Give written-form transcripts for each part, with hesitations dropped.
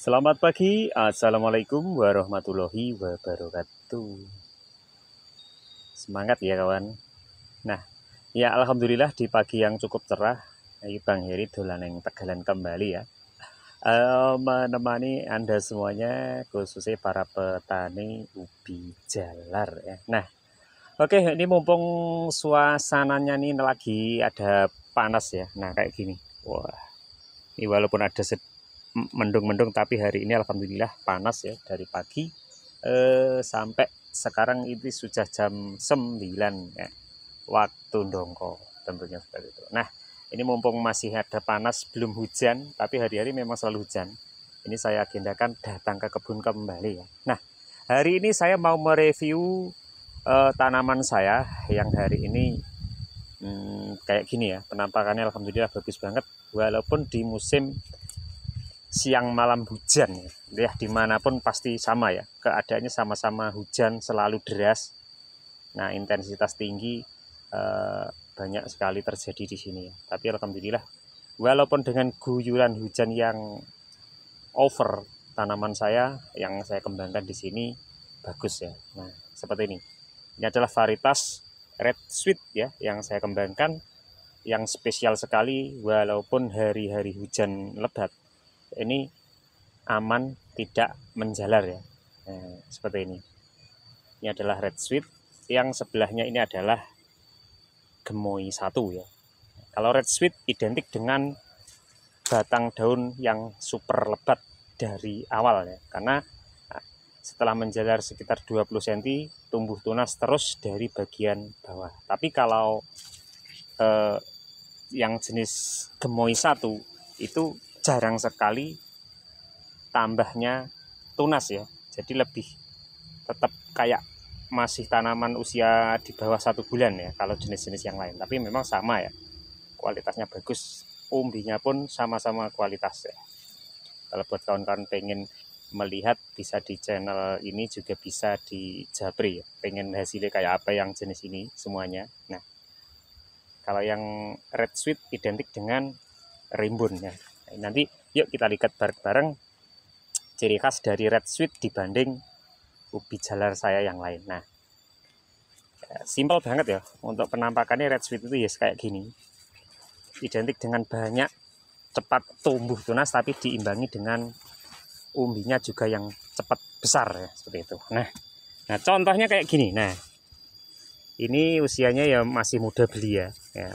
Selamat pagi, Assalamualaikum warahmatullahi wabarakatuh. Semangat ya kawan. Nah, ya alhamdulillah di pagi yang cukup cerah, ini Bang Heri dolan yang Tegalan kembali ya. Menemani Anda semuanya, khususnya para petani ubi jalar ya. Nah, oke, ini mumpung suasananya nih lagi ada panas ya. Nah, kayak gini. Wah, ini walaupun ada mendung-mendung tapi hari ini alhamdulillah panas ya dari pagi sampai sekarang ini sudah jam 9 ya, waktu Ndongko tentunya seperti itu. Nah, ini mumpung masih ada panas belum hujan, tapi hari-hari memang selalu hujan. Ini saya agendakan datang ke kebun kembali ya. Nah, hari ini saya mau mereview tanaman saya yang hari ini kayak gini ya. Penampakannya alhamdulillah bagus banget walaupun di musim siang malam hujan ya, dimanapun pasti sama ya, keadaannya sama-sama hujan, selalu deras. Nah, intensitas tinggi banyak sekali terjadi di sini ya. Tapi alhamdulillah walaupun dengan guyuran hujan yang over, tanaman saya yang saya kembangkan di sini bagus ya. Nah, seperti ini. Ini adalah varietas red sweet ya yang saya kembangkan, yang spesial sekali walaupun hari-hari hujan lebat. Ini aman, tidak menjalar ya. Nah, seperti ini. Ini adalah red sweet. Yang sebelahnya ini adalah gemoy 1 ya. Kalau red sweet identik dengan batang daun yang super lebat dari awal ya. Karena setelah menjalar sekitar 20 cm tumbuh tunas terus dari bagian bawah. Tapi kalau yang jenis gemoy 1 itu jarang sekali tambahnya tunas ya, jadi lebih tetap kayak masih tanaman usia di bawah 1 bulan ya kalau jenis-jenis yang lain. Tapi memang sama ya, kualitasnya bagus, umbinya pun sama-sama kualitas ya. Kalau buat kawan-kawan pengen melihat, bisa di channel ini juga bisa di Japri ya, pengen hasilnya kayak apa yang jenis ini semuanya. Nah, kalau yang red sweet identik dengan rimbun ya. Nanti yuk kita lihat bareng-bareng ciri khas dari red sweet dibanding ubi jalar saya yang lain. Nah, simpel banget ya untuk penampakannya. Red sweet itu ya kayak gini, identik dengan banyak cepat tumbuh tunas, tapi diimbangi dengan umbinya juga yang cepat besar ya, seperti itu. Nah contohnya kayak gini. Nah, ini usianya ya masih muda belia ya,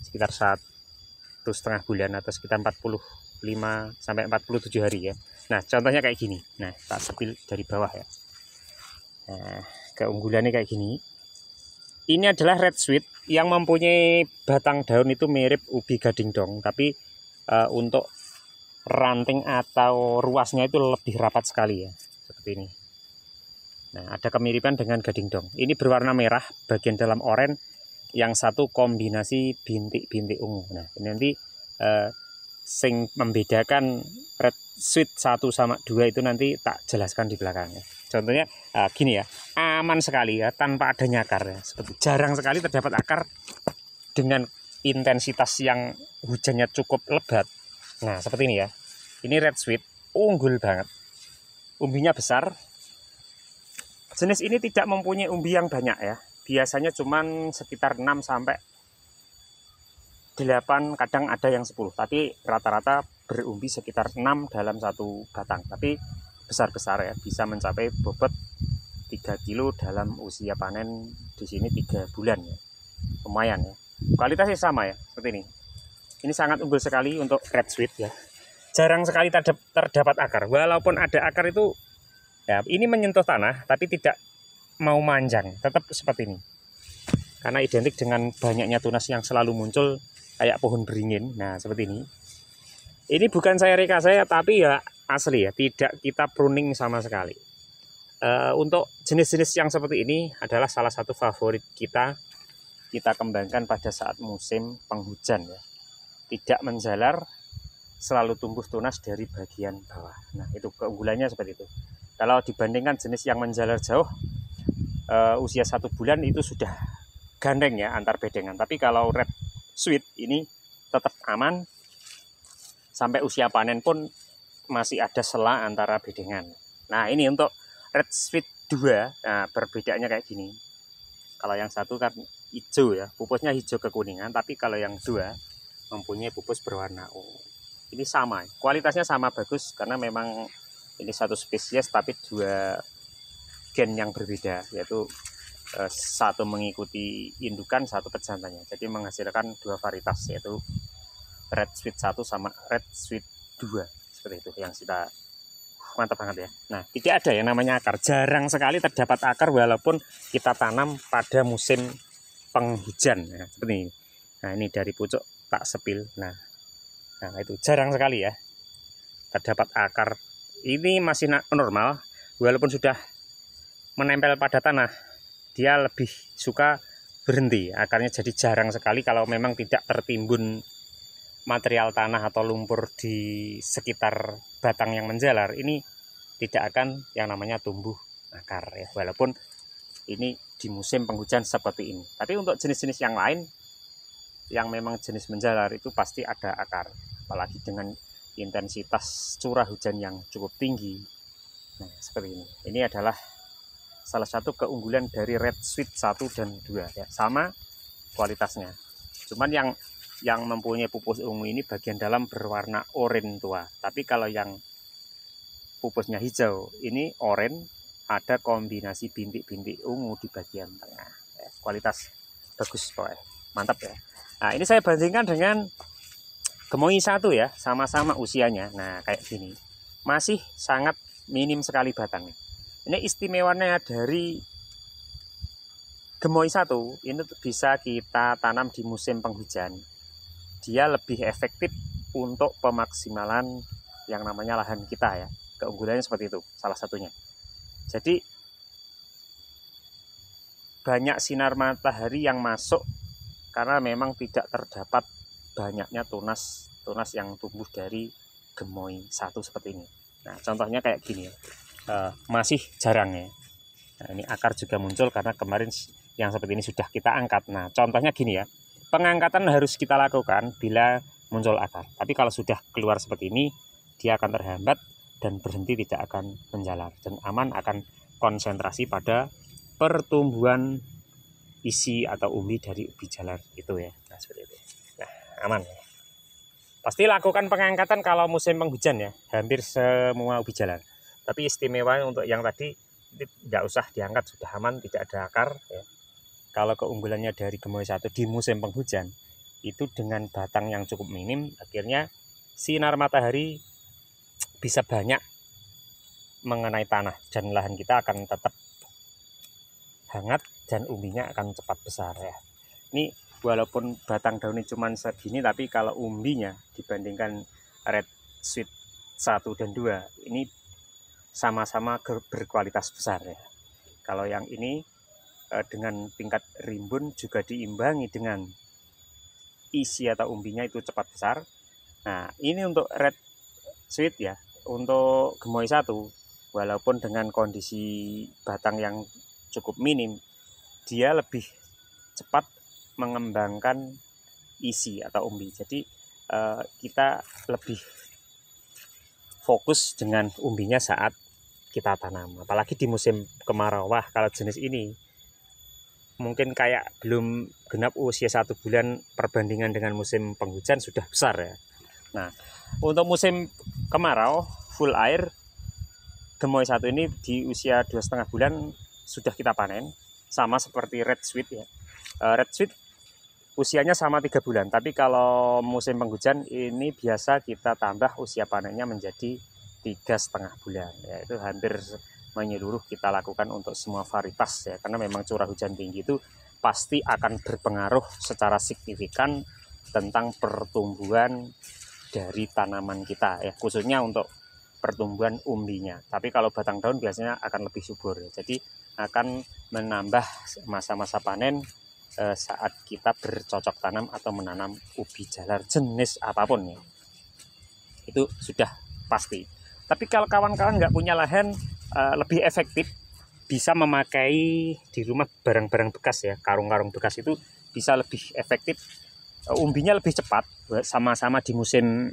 sekitar 1,5 bulan atau sekitar 45 sampai 47 hari ya. Nah, contohnya kayak gini. Nah, tak sepil dari bawah ya. Nah, keunggulannya kayak gini. Ini adalah red sweet yang mempunyai batang daun itu mirip ubi gading dong, tapi untuk ranting atau ruasnya itu lebih rapat sekali ya, seperti ini. Nah, ada kemiripan dengan gading dong. Ini berwarna merah, bagian dalam oranye, yang satu kombinasi bintik-bintik ungu. Nah, ini nanti sing membedakan red sweet 1 sama 2 itu nanti tak jelaskan di belakangnya. Contohnya gini ya, aman sekali ya, tanpa adanya akar ya. Seperti jarang sekali terdapat akar dengan intensitas yang hujannya cukup lebat. Nah, seperti ini ya. Ini red sweet, unggul banget. Umbinya besar. Jenis ini tidak mempunyai umbi yang banyak ya. Biasanya cuman sekitar 6 sampai 8, kadang ada yang 10. Tapi rata-rata berumbi sekitar 6 dalam satu batang. Tapi besar-besar ya, bisa mencapai bobot 3 kilo dalam usia panen di sini 3 bulan ya. Lumayan ya. Kualitasnya sama ya, seperti ini. Ini sangat unggul sekali untuk red sweet ya. Jarang sekali terdapat akar. Walaupun ada akar itu ya, ini menyentuh tanah tapi tidak mau manjang, tetap seperti ini. Karena identik dengan banyaknya tunas yang selalu muncul kayak pohon beringin. Nah, seperti ini. Ini bukan saya reka saya, tapi ya asli ya, tidak kita pruning sama sekali. Untuk jenis-jenis yang seperti ini adalah salah satu favorit kita kembangkan pada saat musim penghujan ya. Tidak menjalar, selalu tumbuh tunas dari bagian bawah. Nah, itu keunggulannya seperti itu. Kalau dibandingkan jenis yang menjalar jauh, usia 1 bulan itu sudah gandeng ya antar bedengan. Tapi kalau red sweet ini tetap aman, sampai usia panen pun masih ada sela antara bedengan. Nah ini untuk red sweet 2, nah perbedaannya kayak gini. Kalau yang satu kan hijau ya, pupusnya hijau kekuningan, tapi kalau yang 2 mempunyai pupus berwarna ungu. Ini sama, kualitasnya sama bagus karena memang ini satu spesies tapi 2 gen yang berbeda, yaitu satu mengikuti indukan, satu pejantannya. Jadi menghasilkan 2 varietas, yaitu red sweet 1 sama red sweet 2. Seperti itu yang kita mantap banget ya. Nah, tidak ada yang namanya akar. Jarang sekali terdapat akar walaupun kita tanam pada musim penghujan. Nah, seperti ini. Nah, ini dari pucuk tak sepil. Nah itu jarang sekali ya terdapat akar. Ini masih normal walaupun sudah menempel pada tanah, dia lebih suka berhenti akarnya, jadi jarang sekali kalau memang tidak tertimbun material tanah atau lumpur di sekitar batang yang menjalar, ini tidak akan yang namanya tumbuh akar ya, walaupun ini di musim penghujan seperti ini. Tapi untuk jenis-jenis yang lain yang memang jenis menjalar itu pasti ada akar, apalagi dengan intensitas curah hujan yang cukup tinggi. Nah seperti ini. Ini adalah salah satu keunggulan dari red sweet 1 dan 2 ya, sama kualitasnya. Cuman yang mempunyai pupus ungu ini bagian dalam berwarna oranye tua. Tapi kalau yang pupusnya hijau ini oranye, ada kombinasi bintik-bintik ungu di bagian tengah. Ya, kualitas bagus pokoknya. Mantap ya. Nah, ini saya bandingkan dengan Gemoy 1 ya, sama-sama usianya. Nah, kayak gini. Masih sangat minim sekali batangnya. Ini istimewanya dari Gemoy 1, ini bisa kita tanam di musim penghujan. Dia lebih efektif untuk pemaksimalan yang namanya lahan kita ya. Keunggulannya seperti itu, salah satunya. Jadi banyak sinar matahari yang masuk karena memang tidak terdapat banyaknya tunas yang tumbuh dari Gemoy 1 seperti ini. Nah, contohnya kayak gini ya. Masih jarang ya. Nah, ini akar juga muncul karena kemarin yang seperti ini sudah kita angkat. Nah, contohnya gini ya. Pengangkatan harus kita lakukan bila muncul akar. Tapi kalau sudah keluar seperti ini, dia akan terhambat dan berhenti, tidak akan menjalar. Dan aman akan konsentrasi pada pertumbuhan isi atau umbi dari ubi jalar itu ya. Nah, seperti itu. Nah, aman ya. Pasti lakukan pengangkatan kalau musim penghujan ya. Hampir semua ubi jalar. Tapi istimewa untuk yang tadi tidak usah diangkat, sudah aman, tidak ada akar ya. Kalau keunggulannya dari Gemoy 1 di musim penghujan itu dengan batang yang cukup minim, akhirnya sinar matahari bisa banyak mengenai tanah dan lahan kita akan tetap hangat dan umbinya akan cepat besar ya. Ini walaupun batang daunnya cuma segini, tapi kalau umbinya dibandingkan red sweet 1 dan 2 ini sama-sama berkualitas besar ya. Kalau yang ini dengan tingkat rimbun juga diimbangi dengan isi atau umbinya itu cepat besar. Nah, ini untuk red sweet ya. Untuk Gemoy 1 walaupun dengan kondisi batang yang cukup minim, dia lebih cepat mengembangkan isi atau umbi. Jadi kita lebih fokus dengan umbinya saat kita tanam, apalagi di musim kemarau. Wah, kalau jenis ini mungkin kayak belum genap usia 1 bulan perbandingan dengan musim penghujan sudah besar ya. Nah, untuk musim kemarau full air, Gemoy 1 ini di usia 2,5 bulan sudah kita panen, sama seperti red sweet ya. Red sweet usianya sama 3 bulan, tapi kalau musim penghujan ini biasa kita tambah usia panennya menjadi 3,5 bulan ya. Itu hampir menyeluruh kita lakukan untuk semua varietas ya, karena memang curah hujan tinggi itu pasti akan berpengaruh secara signifikan tentang pertumbuhan dari tanaman kita ya, khususnya untuk pertumbuhan umbinya. Tapi kalau batang daun biasanya akan lebih subur ya. Jadi akan menambah masa-masa panen saat kita bercocok tanam atau menanam ubi jalar jenis apapun ya. Itu sudah pasti. Tapi kalau kawan-kawan nggak punya lahan, lebih efektif bisa memakai di rumah barang-barang bekas ya, karung-karung bekas itu bisa lebih efektif, umbinya lebih cepat, sama-sama di musim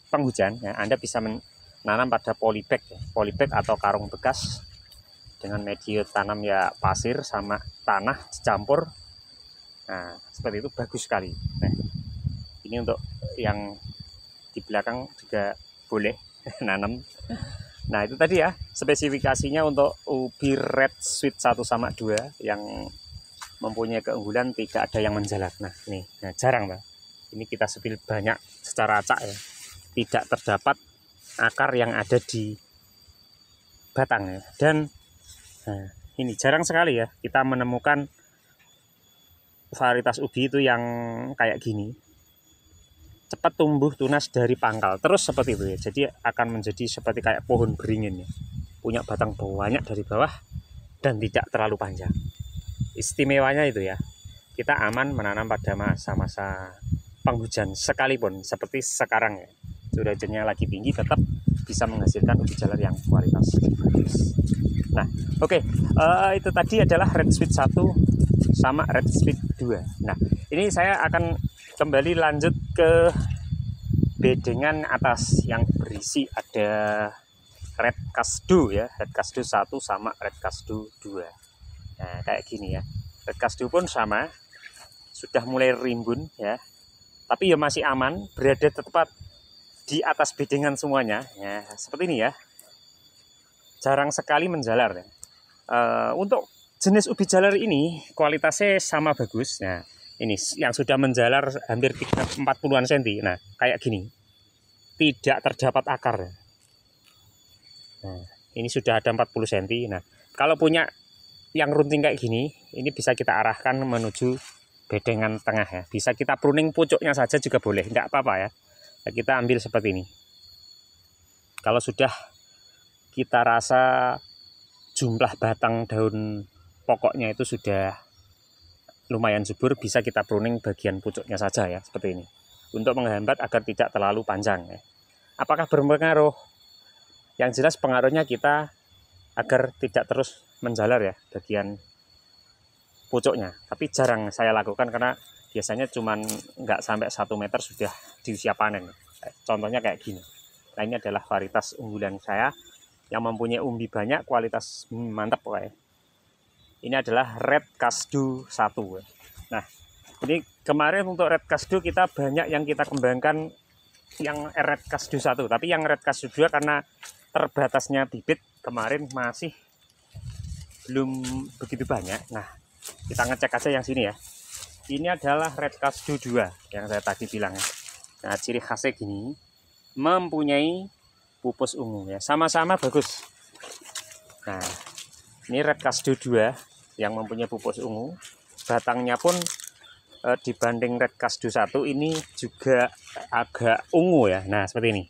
penghujan ya. Anda bisa nanam pada polybag ya. Polybag atau karung bekas dengan media tanam ya pasir sama tanah dicampur. Nah, seperti itu bagus sekali. Nah, ini untuk yang di belakang juga boleh nanam. Nah, itu tadi ya spesifikasinya untuk ubi red sweet 1 sama 2 yang mempunyai keunggulan tidak ada yang menjalar. Nah, ini jarang Pak. Ini kita sepil banyak secara acak ya. Tidak terdapat akar yang ada di batang ya. Dan nah, ini jarang sekali ya kita menemukan varietas ubi itu yang kayak gini. Cepat tumbuh tunas dari pangkal. Terus seperti itu ya. Jadi akan menjadi seperti kayak pohon beringin ya. Punya batang banyak dari bawah dan tidak terlalu panjang. Istimewanya itu ya, kita aman menanam pada masa-masa penghujan sekalipun seperti sekarang ya. Curah hujannya lagi tinggi, tetap bisa menghasilkan ubi jalar yang kualitas bagus. Nah, oke, itu tadi adalah red sweet 1 sama red sweet 2. Nah, ini saya akan kembali lanjut ke bedengan atas yang berisi ada red kasdu ya, red kasdu 1 sama red kasdu 2. Nah, kayak gini ya. Red kasdu pun sama, sudah mulai rimbun ya. Tapi ya masih aman, berada tepat di atas bedengan semuanya. Ya, seperti ini ya. Jarang sekali menjalar ya. Untuk jenis ubi jalar ini kualitasnya sama bagus. Nah, ini yang sudah menjalar hampir 40-an cm. Nah, kayak gini. Tidak terdapat akar. Nah, ini sudah ada 40 cm. Nah, kalau punya yang runting kayak gini, ini bisa kita arahkan menuju bedengan tengah ya. Bisa kita pruning pucuknya saja juga boleh, enggak apa-apa ya. Nah, kita ambil seperti ini. Kalau sudah kita rasa jumlah batang daun pokoknya itu sudah lumayan subur, bisa kita pruning bagian pucuknya saja ya, seperti ini. Untuk menghambat agar tidak terlalu panjang ya. Apakah berpengaruh? Yang jelas pengaruhnya kita agar tidak terus menjalar ya bagian pucuknya. Tapi jarang saya lakukan karena biasanya cuman nggak sampai 1 meter sudah di usia panen. Contohnya kayak gini. Nah, ini adalah varietas unggulan saya yang mempunyai umbi banyak, kualitas mantap pokoknya. Ini adalah red kasdu 1. Nah, ini kemarin untuk red kasdu kita banyak yang kita kembangkan yang red kasdu 1, tapi yang red kasdu 2 karena terbatasnya bibit kemarin masih belum begitu banyak. Nah, kita ngecek aja yang sini ya. Ini adalah red kasdu 2 yang saya tadi bilang. Nah, ciri khasnya gini, mempunyai pupus ungu ya, sama-sama bagus. Nah, ini red kasdu 2 yang mempunyai pupus ungu, batangnya pun dibanding red kasdu 1 ini juga agak ungu ya. Nah, seperti ini.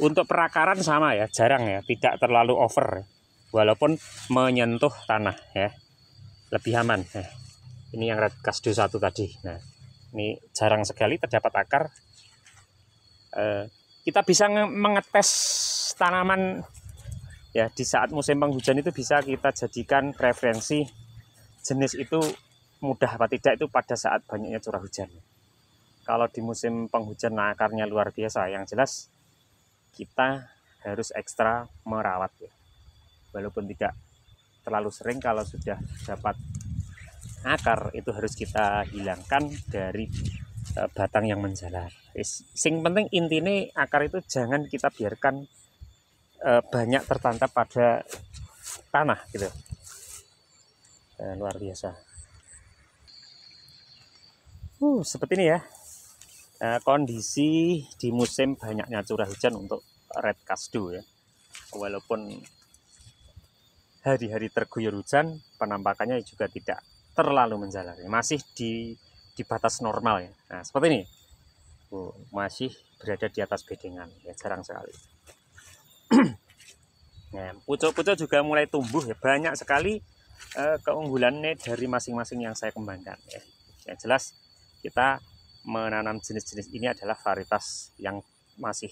Untuk perakaran sama ya, jarang ya, tidak terlalu over ya. Walaupun menyentuh tanah ya, lebih aman ya. Ini yang red kasdu 1 tadi. Nah, ini jarang sekali terdapat akar. Kita bisa mengetes tanaman ya di saat musim penghujan, itu bisa kita jadikan referensi jenis itu mudah apa tidak itu pada saat banyaknya curah hujan. Kalau di musim penghujan akarnya luar biasa, yang jelas kita harus ekstra merawat ya. Walaupun tidak terlalu sering, kalau sudah dapat akar itu harus kita hilangkan dari batang yang menjalar. Sing penting intinya akar itu jangan kita biarkan banyak tertantap pada tanah gitu. Luar biasa. Seperti ini ya. Kondisi di musim banyaknya curah hujan untuk red kasdu ya. Walaupun hari-hari terguyur hujan, penampakannya juga tidak terlalu menjalar, masih di batas normal ya. Nah, seperti ini. Masih berada di atas bedengan ya, jarang sekali. Nah, pucuk-pucuk juga mulai tumbuh ya, banyak sekali keunggulannya dari masing-masing yang saya kembangkan ya. Yang jelas kita menanam jenis-jenis ini adalah varietas yang masih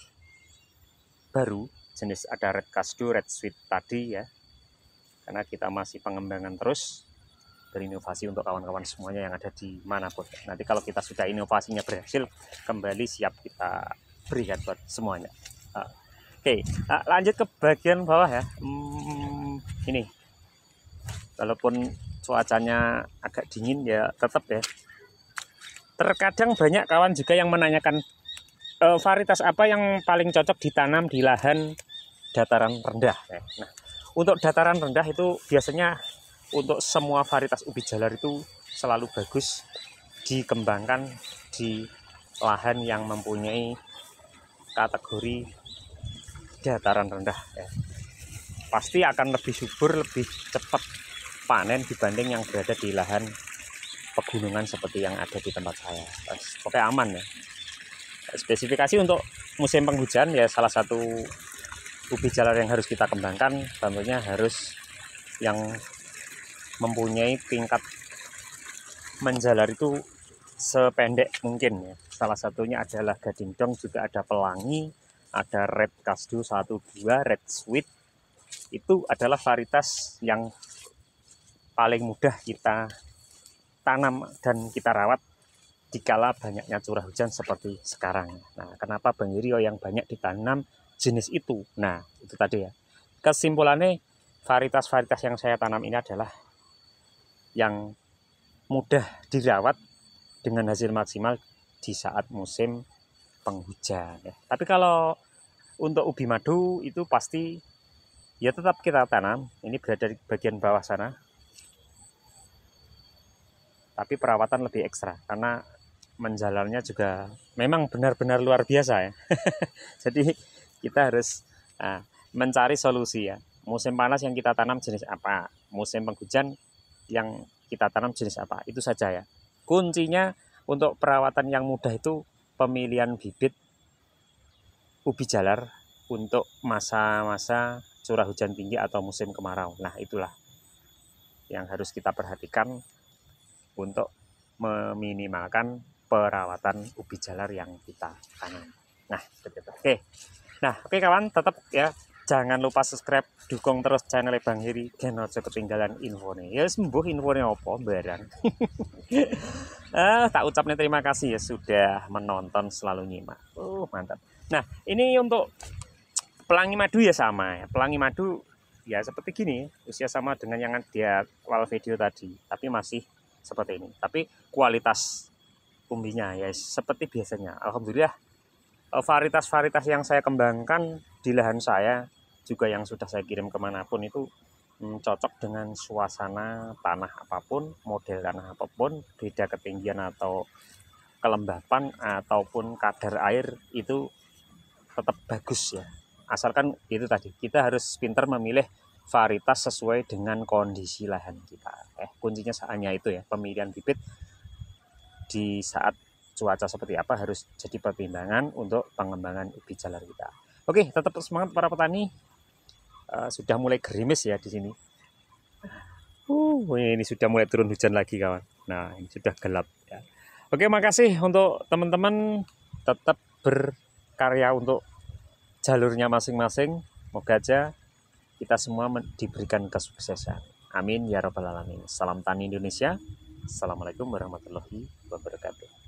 baru, jenis ada red kasdu, red sweet tadi ya, karena kita masih pengembangan terus, berinovasi untuk kawan-kawan semuanya yang ada di manapun. Nanti kalau kita sudah inovasinya berhasil, kembali siap kita berikan buat semuanya. Oke, lanjut ke bagian bawah ya. Ini, walaupun cuacanya agak dingin ya, tetap ya. Terkadang banyak kawan juga yang menanyakan varietas apa yang paling cocok ditanam di lahan dataran rendah. Nah, untuk dataran rendah itu biasanya untuk semua varietas ubi jalar itu selalu bagus dikembangkan di lahan yang mempunyai kategori dataran rendah ya. Pasti akan lebih subur, lebih cepat panen dibanding yang berada di lahan pegunungan seperti yang ada di tempat saya. Pokoknya aman ya. Spesifikasi untuk musim penghujan ya, salah satu ubi jalar yang harus kita kembangkan tentunya harus yang mempunyai tingkat menjalar itu sependek mungkin ya. Salah satunya adalah Gading Dong, juga ada Pelangi, ada Red Kasdu 1-2, Red Sweet. Itu adalah varietas yang paling mudah kita tanam dan kita rawat dikala banyaknya curah hujan seperti sekarang. Nah, kenapa Bang Irio yang banyak ditanam jenis itu? Nah, itu tadi ya. Kesimpulannya, varietas-varietas yang saya tanam ini adalah yang mudah dirawat dengan hasil maksimal di saat musim penghujan ya. Tapi kalau untuk ubi madu itu pasti ya tetap kita tanam. Ini berada di bagian bawah sana. Tapi perawatan lebih ekstra karena menjalarnya juga memang benar-benar luar biasa ya. Jadi kita harus mencari solusi ya. Musim panas yang kita tanam jenis apa, musim penghujan yang kita tanam jenis apa, itu saja ya. Kuncinya untuk perawatan yang mudah itu pemilihan bibit ubi jalar untuk masa-masa curah hujan tinggi atau musim kemarau. Nah, itulah yang harus kita perhatikan untuk meminimalkan perawatan ubi jalar yang kita tanam. Nah, begitu. Oke kawan, tetap ya jangan lupa subscribe, dukung terus channel Bang Heri, jangan ketinggalan infonya. Ya sembuh infonya apa barang. Tak ucapnya terima kasih ya sudah menonton, selalu nyimak. Mantap. Nah, ini untuk pelangi madu ya sama ya. Pelangi madu ya seperti gini, usia sama dengan yang di awal video tadi, tapi masih seperti ini. Tapi kualitas umbinya ya seperti biasanya. Alhamdulillah varietas-varietas yang saya kembangkan di lahan saya juga yang sudah saya kirim kemanapun itu cocok dengan suasana tanah apapun, model tanah apapun, beda ketinggian atau kelembapan ataupun kadar air itu tetap bagus ya. Asalkan itu tadi, kita harus pintar memilih varietas sesuai dengan kondisi lahan kita. Kuncinya hanya itu ya, pemilihan bibit di saat cuaca seperti apa harus jadi pertimbangan untuk pengembangan ubi jalar kita. Oke, tetap semangat para petani. Sudah mulai gerimis ya di sini. Ini sudah mulai turun hujan lagi kawan. Nah, ini sudah gelap ya. Oke, makasih untuk teman-teman, tetap berkarya untuk jalurnya masing-masing. Moga aja kita semua diberikan kesuksesan. Amin ya rabbal alamin. Salam tani Indonesia. Assalamualaikum warahmatullahi wabarakatuh.